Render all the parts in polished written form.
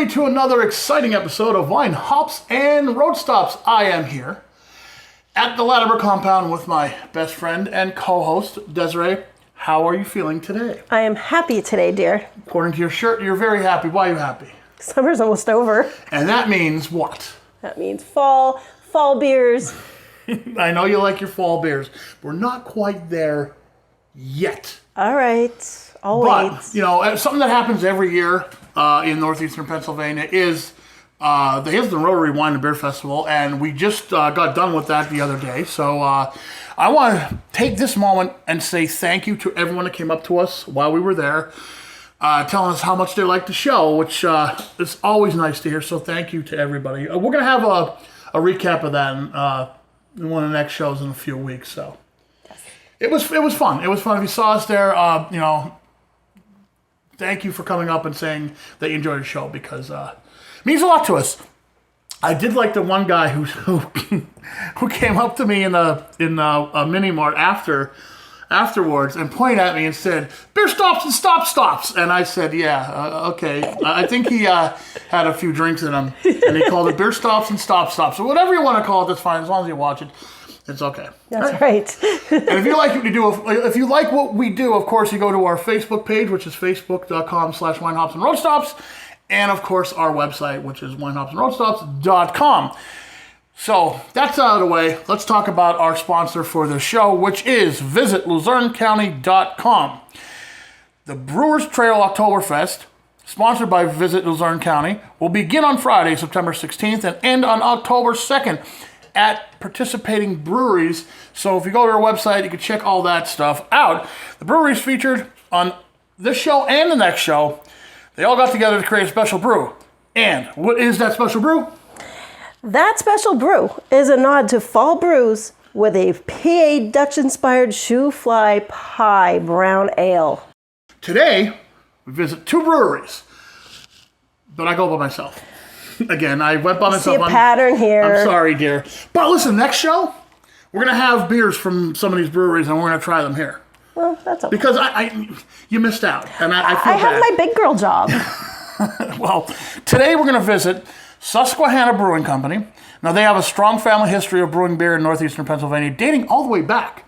everybody, to another exciting episode of Wine, Hops, and Road Stops. I am here at the Latimer compound with my best friend and co-host, Desiree. How are you feeling today? I am happy today, dear. According to your shirt, you're very happy. Why are you happy? Summer's almost over. And that means what? That means fall beers. I know you like your fall beers. We're not quite there yet. All right, I'll wait. But, you know, something that happens every year in northeastern Pennsylvania is the Hazelden Rotary Wine and Beer Festival, and we just got done with that the other day. So I want to take this moment and say thank you to everyone that came up to us while we were there, telling us how much they liked the show, which is always nice to hear. So thank you to everybody. We're going to have a recap of that in one of the next shows in a few weeks. So it was fun. It was fun. If you saw us there, you know, thank you for coming up and saying that you enjoyed the show, because it means a lot to us. I did like the one guy who came up to me in a mini mart afterwards and pointed at me and said, "Beer stops and stops." And I said, yeah, okay. I think he had a few drinks in him, and he called it beer stops and stops. So whatever you want to call it, that's fine. As long as you watch it, it's okay. That's right. And if you like what we do, if you like what we do, of course, you go to our Facebook page, which is facebook.com/winehopsandroadstops, and of course our website, which is winehopsandroadstops.com. So that's out of the way. Let's talk about our sponsor for the show, which is visitluzernecounty.com. The Brewers Trail Oktoberfest, sponsored by Visit Luzerne County, will begin on Friday, September 16th, and end on October 2nd at participating breweries. So if you go to our website, you can check all that stuff out. The breweries featured on this show and the next show, they all got together to create a special brew. And what is that special brew? That special brew is a nod to fall brews with a PA Dutch-inspired shoe fly pie brown ale. Today, we visit two breweries, but I go by myself. Again, I went by myself. See a pattern here. I'm sorry, dear. But listen, next show, we're going to have beers from some of these breweries, and we're going to try them here. Well, that's okay. Because you missed out, and I feel bad. I have my big girl job. Well, today we're going to visit Susquehanna Brewing Company. Now, they have a strong family history of brewing beer in northeastern Pennsylvania, dating all the way back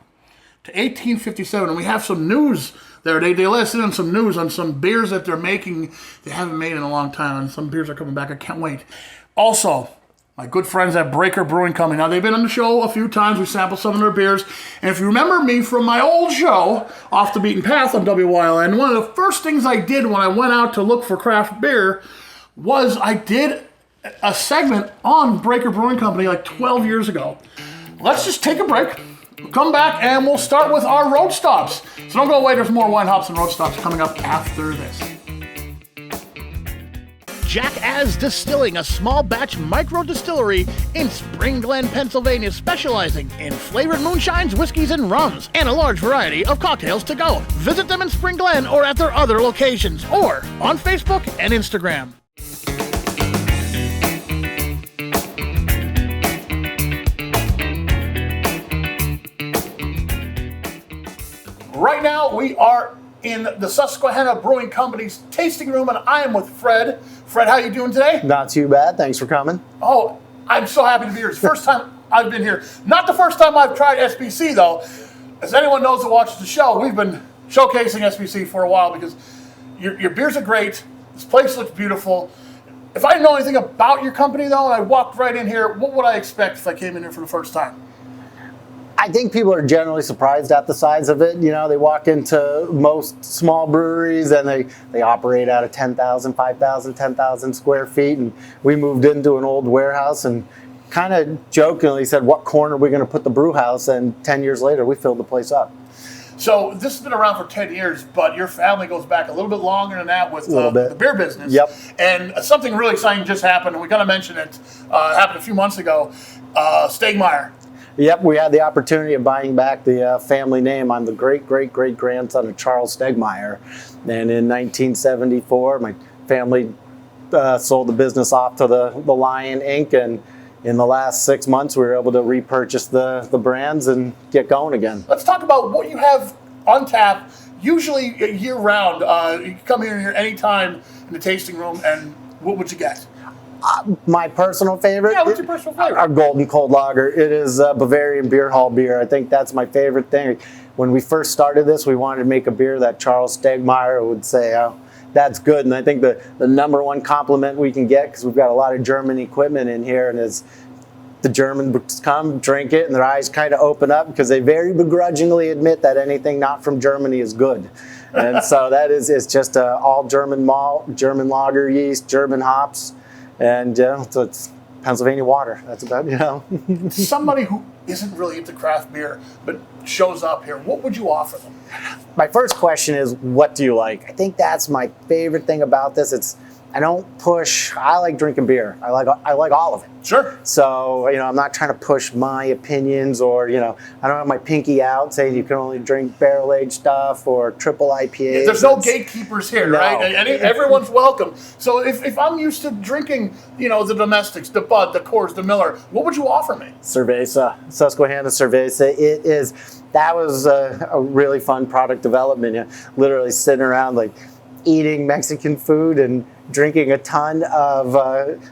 to 1857. And we have some news there. They listed in some news on some beers that they're making they haven't made in a long time. And some beers are coming back. I can't wait. Also, my good friends at Brewer Brewing Company. Now, they've been on the show a few times. We sampled some of their beers. And if you remember me from my old show, Off the Beaten Path on WYLN, one of the first things I did when I went out to look for craft beer was I did a segment on Brewer Brewing Company like 12 years ago. Let's just take a break. We'll come back and we'll start with our road stops. So don't go away. There's more Wine, Hops, and Road Stops coming up after this. Jack Az Distilling, a small batch micro distillery in Spring Glen, Pennsylvania, specializing in flavored moonshines, whiskeys, and rums, and a large variety of cocktails to go. Visit them in Spring Glen or at their other locations, or on Facebook and Instagram. Right now, we are in the Susquehanna Brewing Company's tasting room, and I am with Fred. Fred, how you doing today? Not too bad. Thanks for coming. Oh, I'm so happy to be here. It's the first time I've been here. Not the first time I've tried SBC, though. As anyone knows that watches the show, we've been showcasing SBC for a while because your beers are great. This place looks beautiful. If I didn't know anything about your company, though, and I walked right in here, what would I expect if I came in here for the first time? I think people are generally surprised at the size of it. You know, they walk into most small breweries and they operate out of 10,000, 5,000, 10,000 square feet. And we moved into an old warehouse and kind of jokingly said, what corner are we going to put the brew house? And 10 years later, we filled the place up. So this has been around for 10 years, but your family goes back a little bit longer than that with the beer business. Yep. And something really exciting just happened, and we got to mention it. Happened a few months ago. Stegmaier. Yep, we had the opportunity of buying back the family name. I'm the great-great-great-grandson of Charles Stegmaier. And in 1974, my family sold the business off to the Lion Inc. And in the last 6 months, we were able to repurchase the brands and get going again. Let's talk about what you have on tap, usually year-round. You can come here anytime in the tasting room, and what would you get? My personal favorite? Yeah, what's your personal favorite? Our Golden Cold Lager. It is Bavarian Beer Hall beer. I think that's my favorite thing. When we first started this, we wanted to make a beer that Charles Stegmaier would say, oh, that's good. And I think the number one compliment we can get, because we've got a lot of German equipment in here, and is the Germans come, drink it, and their eyes kind of open up because they very begrudgingly admit that anything not from Germany is good. And so that is, it's just all German malt, German lager yeast, German hops. And so it's Pennsylvania water. That's about, Somebody who isn't really into craft beer but shows up here, what would you offer them? My first question is, what do you like? I think that's my favorite thing about this. I don't push. I like drinking beer. I like all of it. Sure. So, I'm not trying to push my opinions, or, I don't have my pinky out saying you can only drink barrel-aged stuff or triple IPAs. There's no gatekeepers here, No. right? And everyone's welcome. So if I'm used to drinking, the domestics, the Bud, the Coors, the Miller, what would you offer me? Cerveza, Susquehanna Cerveza. That was a really fun product development. Literally sitting around eating Mexican food and drinking a ton of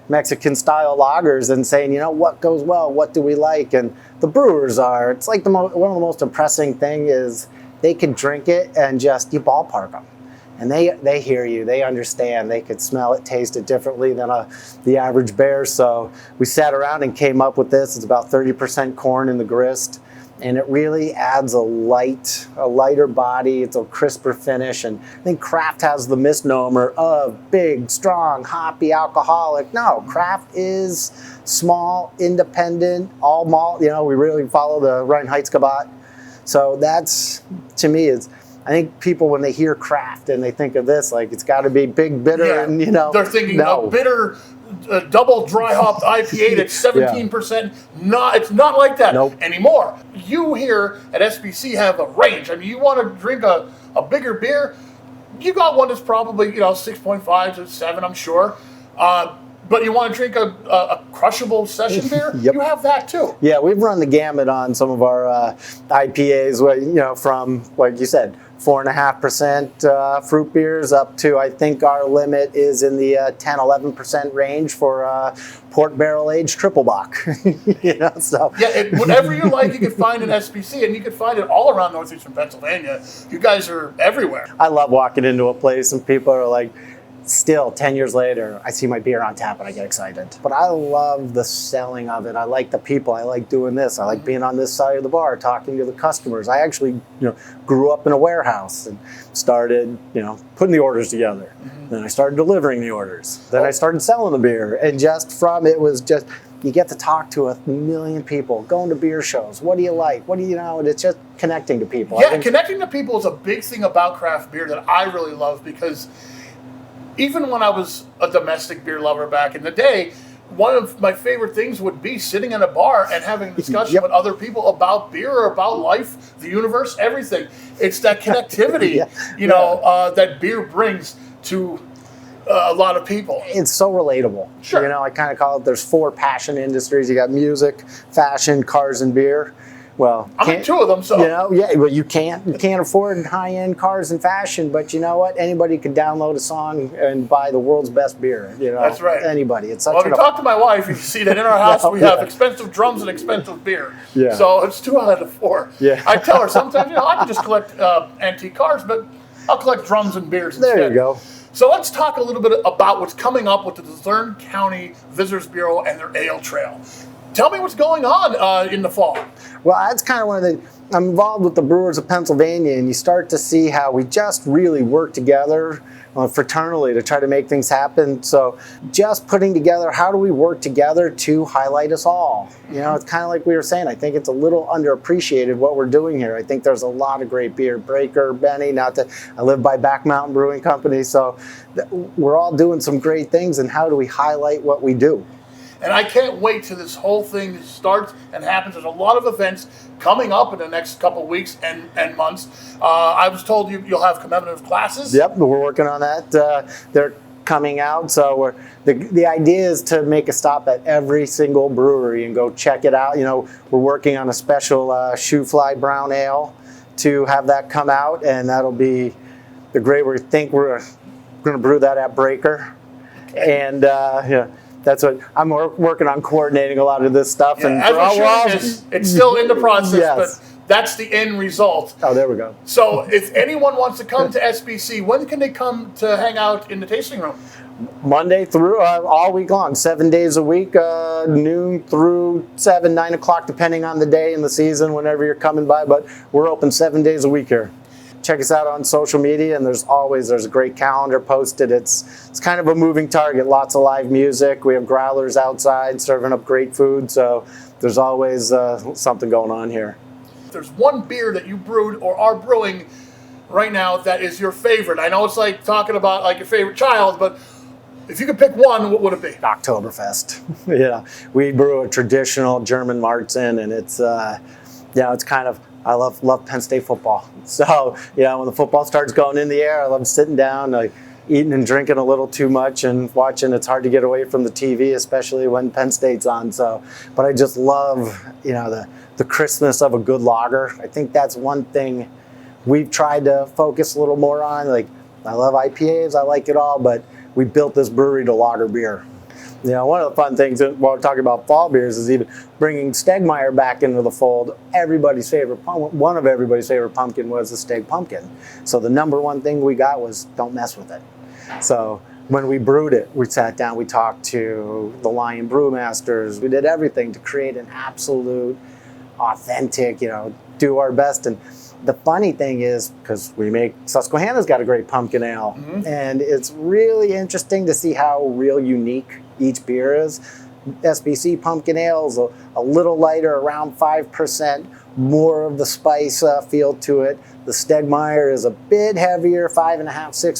Mexican-style lagers and saying, what goes well, what do we like? And the brewers it's like one of the most impressive thing is they can drink it and just, you ballpark them. And they hear you, they understand, they could smell it, taste it differently than the average bear. So we sat around and came up with this. It's about 30% corn in the grist. And it really adds a lighter body. It's a crisper finish. And I think craft has the misnomer of big, strong, hoppy, alcoholic. No, craft is small, independent, all malt. We really follow the Reinheitsgebot. So that's, to me, I think people, when they hear craft and they think of this, it's got to be big, bitter, and they're thinking a bitter, double dry hopped IPA that's 17%. It's not like that anymore. You here at SBC have a range. I mean, you want to drink a bigger beer, you got one that's probably 6.5 to 7, I'm sure. But you want to drink a crushable session beer? Yep. You have that too. Yeah, we've run the gamut on some of our IPAs, where, from, like you said, 4.5% fruit beers up to, I think our limit is in the 10-11% range for port barrel aged triple bock. So Whatever you like, you can find in SBC, and you can find it all around northeastern Pennsylvania. You guys are everywhere. I love walking into a place and people are like, still 10 years later, I see my beer on tap and I get excited. But I love the selling of it. I like the people. I like doing this. I like being on this side of the bar, talking to the customers. I actually, grew up in a warehouse and started, putting the orders together. Then I started delivering the orders. Then I started selling the beer. And it was just, you get to talk to 1 million people, going to beer shows. What do you like? What do you know? And it's just connecting to people. Yeah, connecting to people is a big thing about craft beer that I really love, because even when I was a domestic beer lover back in the day, one of my favorite things would be sitting in a bar and having a discussion with other people about beer or about life, the universe, everything. It's that connectivity, that beer brings to a lot of people. It's so relatable. Sure. I kind of call it, there's 4 passion industries. You got music, fashion, cars, and beer. Well, I'm in 2 of them, so well, you can't afford high-end cars and fashion, but you know what? Anybody could download a song and buy the world's best beer. That's right. Anybody. It's such if you talk to my wife, you see that in our house we have expensive drums and expensive beer. Yeah. So it's 2 out of the 4. Yeah. I tell her sometimes, I can just collect antique cars, but I'll collect drums and beers instead. There you go. So let's talk a little bit about what's coming up with the Luzerne County Visitors Bureau and their ale trail. Tell me what's going on in the fall. Well, that's kind of I'm involved with the Brewers of Pennsylvania, and you start to see how we just really work together fraternally to try to make things happen. So just putting together, how do we work together to highlight us all? It's kind of like we were saying, I think it's a little underappreciated what we're doing here. I think there's a lot of great beer. Breaker, Benny, I live by Back Mountain Brewing Company, so we're all doing some great things, and how do we highlight what we do? And I can't wait till this whole thing starts and happens. There's a lot of events coming up in the next couple of weeks and months. I was told you'll have commemorative classes. Yep, we're working on that. They're coming out. So the idea is to make a stop at every single brewery and go check it out. We're working on a special shoe fly brown ale to have that come out, and that'll be the great. We think we're going to brew that at Breaker. And yeah, that's what I'm working on, coordinating a lot of this stuff. Yeah, And as we're shooting this, it's still in the process, Yes. but that's the end result. Oh, there we go. So if anyone wants to come to SBC, when can they come to hang out in the tasting room? Monday through all week long, 7 days a week, noon through 7, 9 o'clock, depending on the day and the season, whenever you're coming by. But we're open 7 days a week here. Check us out on social media, and there's a great calendar posted. It's kind of a moving target. Lots of live music. We have growlers outside serving up great food. So there's always something going on here. If there's one beer that you brewed or are brewing right now that is your favorite, I know it's like talking about like your favorite child, but if you could pick one, what would it be? Oktoberfest. Yeah, we brew a traditional German Marzen, and it's it's kind of, I love Penn State football. So when the football starts going in the air, I love sitting down, like eating and drinking a little too much and watching. It's hard to get away from the TV, especially when Penn State's on. So, but I just love the crispness of a good lager. I think that's one thing we've tried to focus a little more on. Like, I love IPAs, I like it all, but we built this brewery to lager beer. One of the fun things while we're talking about fall beers is even bringing Stegmeyer back into the fold. One of everybody's favorite pumpkin was the Steg pumpkin. So the number one thing we got was don't mess with it. So when we brewed it, we sat down, we talked to the Lion Brewmasters. We did everything to create an absolute, authentic, do our best. And the funny thing is, because Susquehanna's got a great pumpkin ale, and it's really interesting to see how real unique each beer is. SBC pumpkin ale is a little lighter, around 5%, more of the spice feel to it. The Stegmeyer is a bit heavier, 5.5%,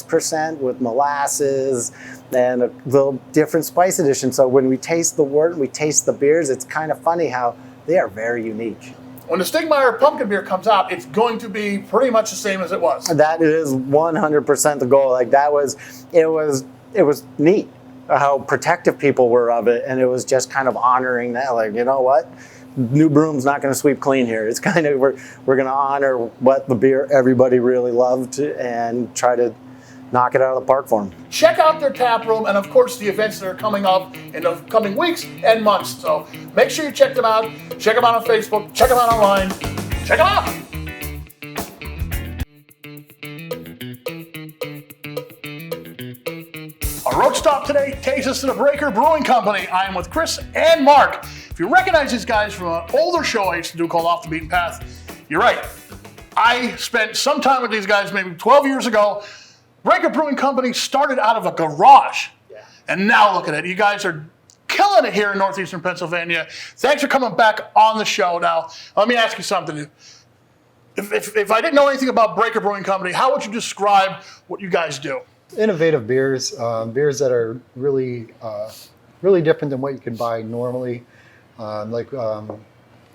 6%, with molasses and a little different spice addition. So when we taste the wort, we taste the beers, it's kind of funny how they are very unique. When the Stegmeyer pumpkin beer comes out, it's going to be pretty much the same as it was. That is 100% the goal. Like, it was neat how protective people were of it, and it was just kind of honoring that. Like, you know what? New broom's not going to sweep clean here. It's kind of, we're going to honor what the beer everybody really loved and try to knock it out of the park for them. Check out their tap room and, of course, the events that are coming up in the coming weeks and months. So make sure you check them out. Check them out on Facebook. Check them out online. Check them out. Our road stop today takes us to the Brewer Brewing Company. I am with Chris and Mark. If you recognize these guys from an older show I used to do called Off the Beaten Path, you're right. I spent some time with these guys maybe 12 years ago. Brewer Brewing Company started out of a garage, and now look at it. You guys are killing it here in northeastern Pennsylvania. Thanks for coming back on the show. Now, let me ask you something. If I didn't know anything about Brewer Brewing Company, how would you describe what you guys do? Innovative beers, beers that are really, really different than what you can buy normally.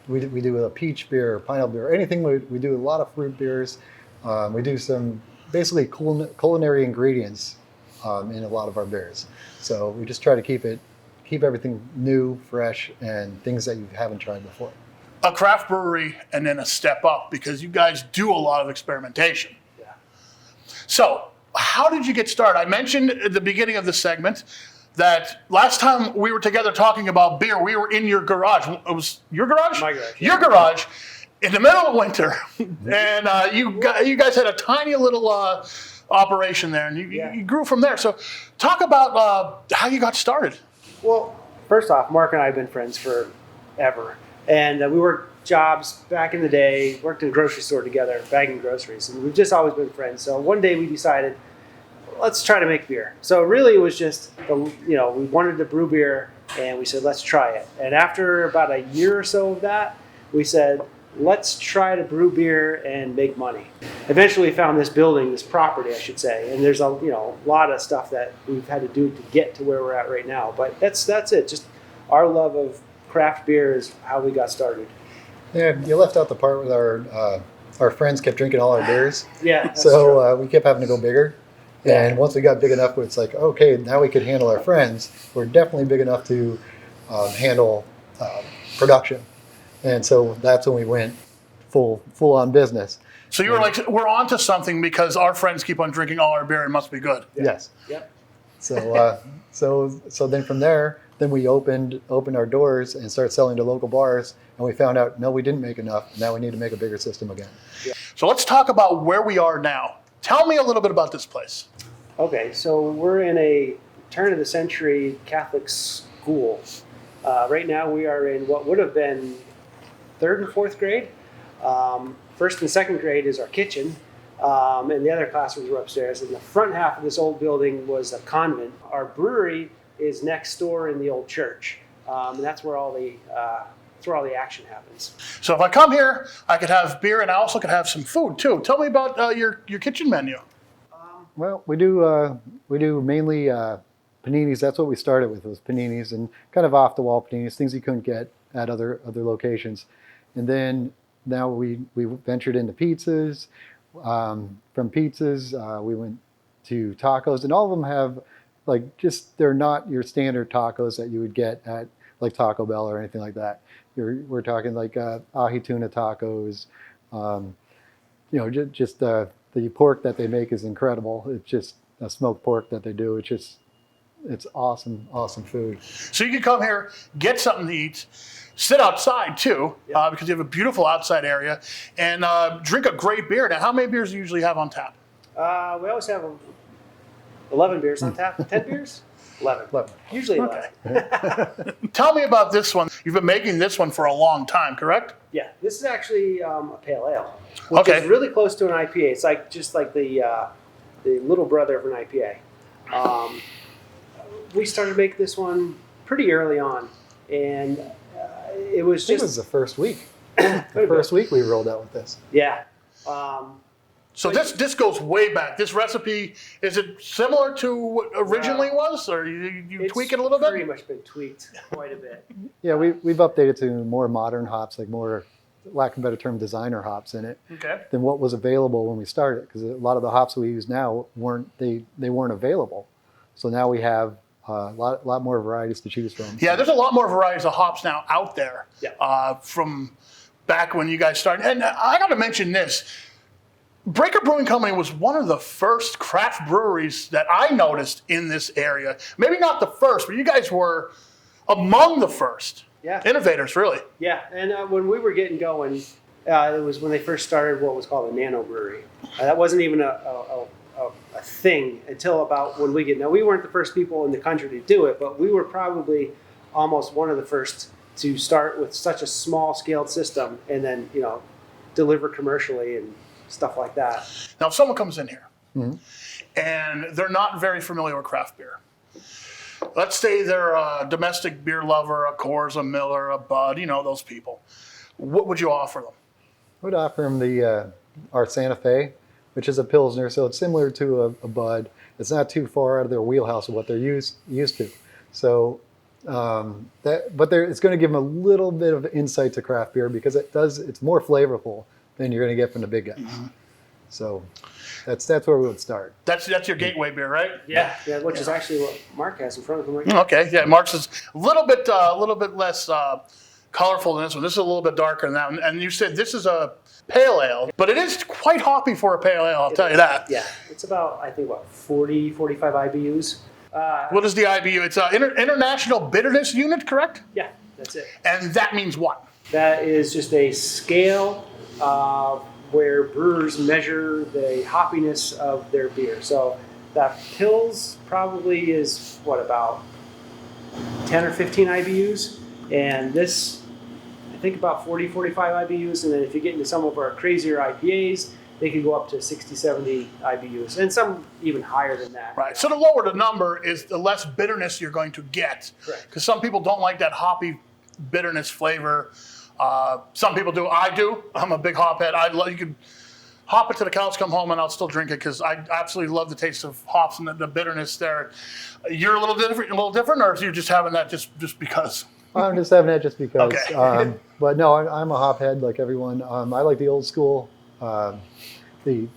We do a peach beer, pineapple beer, anything. We do a lot of fruit beers. We do some basically culinary ingredients in a lot of our beers. So we just try to keep everything new, fresh, and things that you haven't tried before. A craft brewery and then a step up, because you guys do a lot of experimentation. Yeah. So how did you get started? I mentioned at the beginning of the segment that last time we were together talking about beer, we were in your garage. It was your garage? My garage. Your garage in the middle of winter. And you guys had a tiny little operation there, and you grew from there. So talk about how you got started. Well, first off, Mark and I have been friends forever. And we worked jobs back in the day, worked in a grocery store together, bagging groceries. And we've just always been friends. So one day we decided, let's try to make beer. So really it was just, we wanted to brew beer, and we said, let's try it. And after about a year or so of that, we said, let's try to brew beer and make money. Eventually we found this building, this property, I should say. And there's a lot of stuff that we've had to do to get to where we're at right now. But that's it. Just our love of craft beer is how we got started. Yeah, you left out the part with our friends kept drinking all our beers. Yeah. That's so we kept having to go bigger. Yeah. And once we got big enough, it's like, okay, now we could handle our friends. We're definitely big enough to handle production. And so that's when we went full on business. So you were like, we're onto something because our friends keep on drinking all our beer. It must be good. Yes. Yep. So then from there, then we opened our doors and started selling to local bars, and we found out, no, we didn't make enough. Now we need to make a bigger system again. So let's talk about where we are now. Tell me a little bit about this place. Okay, so we're in a turn of the century Catholic school. Right now we are in what would have been 3rd and 4th grade. 1st and 2nd grade is our kitchen, and the other classrooms were upstairs. And the front half of this old building was a convent. Our brewery is next door in the old church, and that's where all the action happens. So if I come here, I could have beer and I also could have some food too. Tell me about your kitchen menu. Well, we do mainly paninis. That's what we started with, was paninis, and kind of off the wall paninis, things you couldn't get at other locations. And then now we ventured into pizzas. From pizzas, we went to tacos, and all of them have they're not your standard tacos that you would get at like Taco Bell or anything like that. We're talking like ahi tuna tacos. Just the pork that they make is incredible. It's just a smoked pork that they do. It's awesome food. So you can come here, get something to eat, sit outside too, because you have a beautiful outside area, and drink a great beer. Now, how many beers do you usually have on tap? We always have 11 beers on tap. 10 beers? 11. Usually 11. Okay. Tell me about this one. You've been making this one for a long time, correct? Yeah, this is actually a pale ale, which is really close to an IPA. It's just like the little brother of an IPA. We started making this one pretty early on, and it was I think it was the first week. The first week we rolled out with this. Yeah. So this goes way back. This recipe, is it similar to what originally was, or you tweak it a little bit? It's pretty much been tweaked quite a bit. Yeah, we've updated to more modern hops, like more, lack of a better term, designer hops in it, than what was available when we started. Because a lot of the hops we use now weren't available. So now we have a lot more varieties to choose from. Yeah, there's a lot more varieties of hops now out there from back when you guys started. And I got to mention this. Breaker Brewing Company was one of the first craft breweries that I noticed in this area. Maybe not the first, but you guys were among the first innovators, really. Yeah, and when we were getting going, it was when they first started what was called a nano brewery. That wasn't even a thing until about when we get. Now, we weren't the first people in the country to do it, but we were probably almost one of the first to start with such a small scaled system and then, deliver commercially and stuff like that. Now, if someone comes in here and they're not very familiar with craft beer, let's say they're a domestic beer lover, a Coors, a Miller, a Bud, those people. What would you offer them? I would offer them our Santa Fe, which is a Pilsner, so it's similar to a Bud. It's not too far out of their wheelhouse of what they're used to. So, it's going to give them a little bit of insight to craft beer because it's more flavorful than you're going to get from the big guys. So that's where we would start. That's your gateway beer, right? Yeah, which is actually what Mark has in front of him right now. Okay, yeah, Mark's is a little bit less colorful than this one. This is a little bit darker than that one. And you said this is a pale ale, but it is quite hoppy for a pale ale, I'll tell you that. Yeah, it's about, I think, 40, 45 IBUs. What is the IBU? It's an International Bitterness Unit, correct? Yeah, that's it. And that means what? That is just a scale where brewers measure the hoppiness of their beer. So that Pils probably is, about 10 or 15 IBUs. And this, I think about 40, 45 IBUs. And then if you get into some of our crazier IPAs, they can go up to 60, 70 IBUs. And some even higher than that. Right. So the lower the number is the less bitterness you're going to get. Correct. Because some people don't like that hoppy bitterness flavor. Some people do. I do. I'm a big hop head. You can hop it to the cows come home and I'll still drink it because I absolutely love the taste of hops and the bitterness there. You're a little different, or you're just having that just because? I'm just having that just because. Okay. But no, I'm a hop head like everyone. I like the old school, the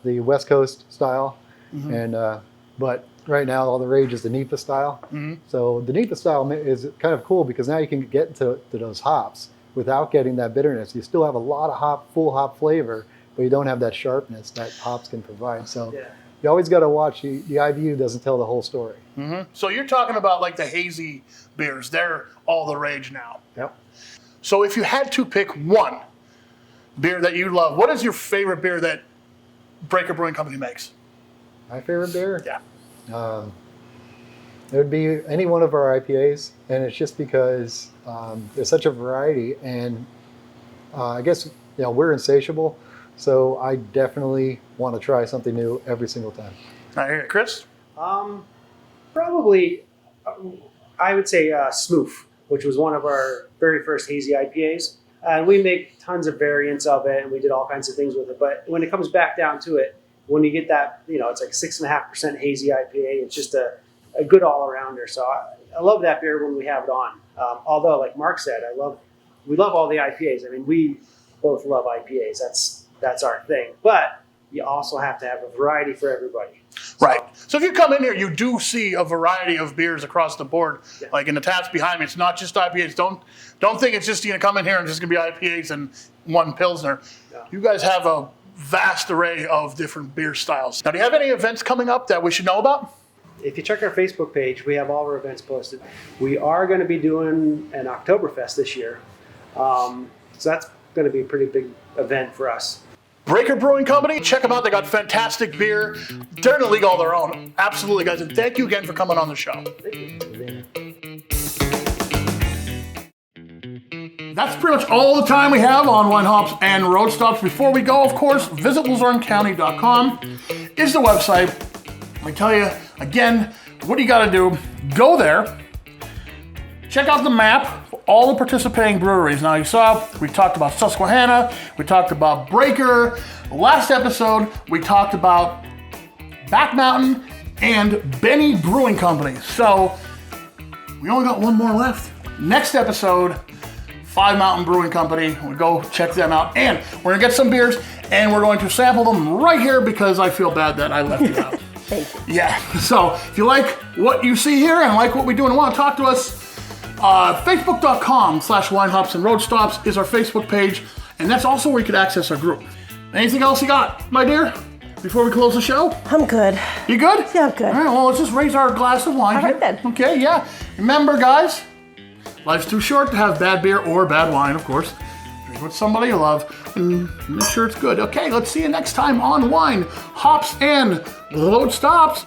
West Coast style, and but right now all the rage is the NEPA style. So the NEPA style is kind of cool because now you can get to those hops without getting that bitterness. You still have a lot of full hop flavor, but you don't have that sharpness that hops can provide. So you always got to watch. The IBU doesn't tell the whole story. So you're talking about like the hazy beers. They're all the rage now. Yep. So if you had to pick one beer that you love, what is your favorite beer that Breaker Brewing Company makes? My favorite beer? Yeah. It would be any one of our IPAs, and it's just because there's such a variety, and I guess we're insatiable, so I definitely want to try something new every single time. I hear it. Chris? Probably, I would say Smooth, which was one of our very first hazy IPAs. And we make tons of variants of it, and we did all kinds of things with it. But when it comes back down to it, when you get that, it's like 6.5% hazy IPA, it's just a good all-arounder. So I love that beer when we have it on. Although, like Mark said, we love all the IPAs. I mean, we both love IPAs. That's our thing. But you also have to have a variety for everybody. Right. So if you come in here, you do see a variety of beers across the board. Yeah. Like in the taps behind me, it's not just IPAs. Don't think it's just going to come in here and just going to be IPAs and one Pilsner. Yeah. You guys have a vast array of different beer styles. Now, do you have any events coming up that we should know about? If you check our Facebook page, we have all our events posted. We are going to be doing an Oktoberfest this year. So that's going to be a pretty big event for us. Breaker Brewing Company, check them out. They got fantastic beer. They're in a league all their own. Absolutely, guys. And thank you again for coming on the show. That's pretty much all the time we have on Wine Hops and Road Stops. Before we go, of course, visit LuzerneCounty.com is the website. I tell you, again, what do you got to do? Go there. Check out the map for all the participating breweries. Now you saw, we talked about Susquehanna, we talked about Breaker. Last episode, we talked about Back Mountain and Benny Brewing Company. So we only got one more left. Next episode, Five Mountain Brewing Company. We'll go check them out. And we're gonna get some beers and we're going to sample them right here because I feel bad that I left you out. Thank you. Yeah, so if you like what you see here and like what we do and want to talk to us, Facebook.com/Wine Hops and Road Stops is our Facebook page, and that's also where you can access our group. Anything else you got, my dear, before we close the show? I'm good. You good? Yeah, I'm good. All right, well, let's just raise our glass of wine All right, here. then. Okay, yeah. Remember, guys, life's too short to have bad beer or bad wine, of course. Drink with somebody you love and make sure it's good. Okay, let's see you next time on Wine, Hops, and Road Stops.